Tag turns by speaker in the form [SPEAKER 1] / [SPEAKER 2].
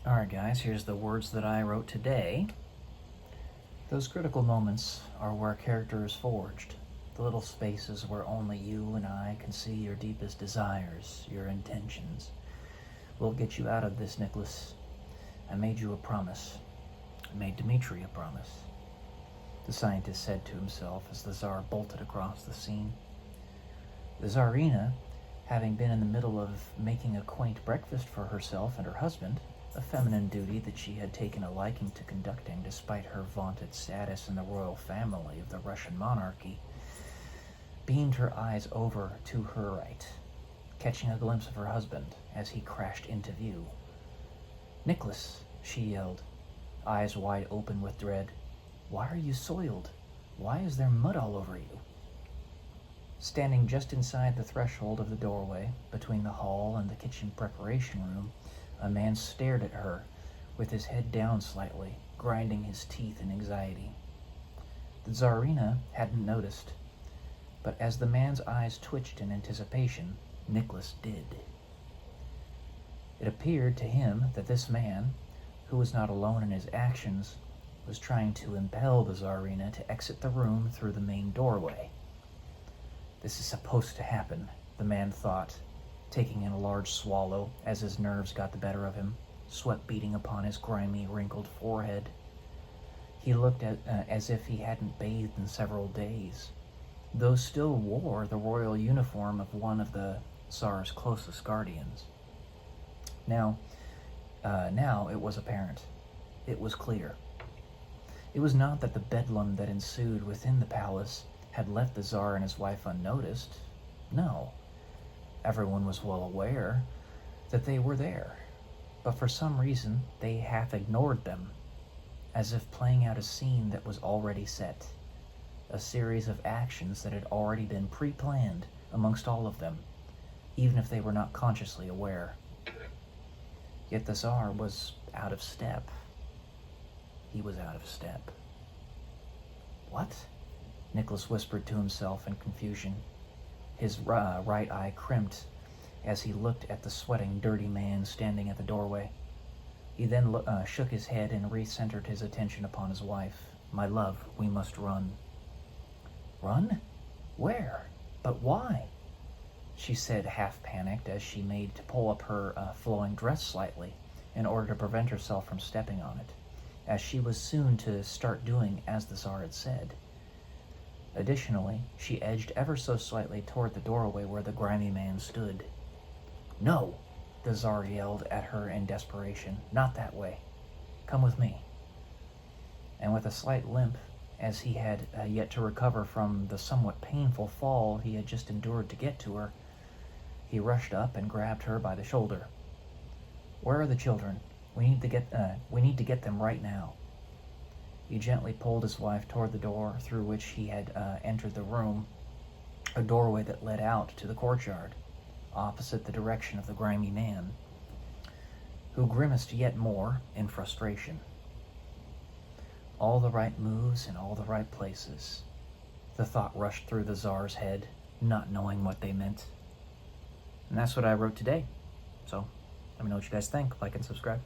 [SPEAKER 1] Alright guys, here's the words that I wrote today. Those critical moments are where character is forged. The little spaces where only you and I can see your deepest desires, your intentions. We'll get you out of this, Nicholas. I made you a promise. I made Dmitri a promise. The scientist said to himself as the Tsar bolted across the scene. The Tsarina, having been in the middle of making a quaint breakfast for herself and her husband, a feminine duty that she had taken a liking to conducting despite her vaunted status in the royal family of the Russian monarchy, beamed her eyes over to her right, catching a glimpse of her husband as he crashed into view. "Nicholas," she yelled, eyes wide open with dread. "Why are you soiled? Why is there mud all over you?" Standing just inside the threshold of the doorway, between the hall and the kitchen preparation room, a man stared at her, with his head down slightly, grinding his teeth in anxiety. The Tsarina hadn't noticed, but as the man's eyes twitched in anticipation, Nicholas did. It appeared to him that this man, who was not alone in his actions, was trying to impel the Tsarina to exit the room through the main doorway. "This is supposed to happen," the man thought, taking in a large swallow as his nerves got the better of him, sweat beating upon his grimy, wrinkled forehead. He looked as if he hadn't bathed in several days, though still wore the royal uniform of one of the Tsar's closest guardians. Now it was apparent. It was clear. It was not that the bedlam that ensued within the palace had left the Tsar and his wife unnoticed. No. Everyone was well aware that they were there, but for some reason they half ignored them, as if playing out a scene that was already set, a series of actions that had already been pre-planned amongst all of them, even if they were not consciously aware. Yet the Tsar was out of step. He was out of step. "What?" Nicholas whispered to himself in confusion. His right eye crimped as he looked at the sweating, dirty man standing at the doorway. He then shook his head and recentered his attention upon his wife. "My love, we must run." "Run? Where? But why?" she said, half panicked, as she made to pull up her flowing dress slightly in order to prevent herself from stepping on it, as she was soon to start doing as the Tsar had said. Additionally, she edged ever so slightly toward the doorway where the grimy man stood. "No!" the Tsar yelled at her in desperation. "Not that way. Come with me." And with a slight limp, as he had yet to recover from the somewhat painful fall he had just endured to get to her, he rushed up and grabbed her by the shoulder. "Where are the children? We need to get them right now." He gently pulled his wife toward the door through which he had entered the room, a doorway that led out to the courtyard, opposite the direction of the grimy man, who grimaced yet more in frustration. All the right moves in all the right places. The thought rushed through the Tsar's head, not knowing what they meant. And that's what I wrote today. So, let me know what you guys think. Like and subscribe.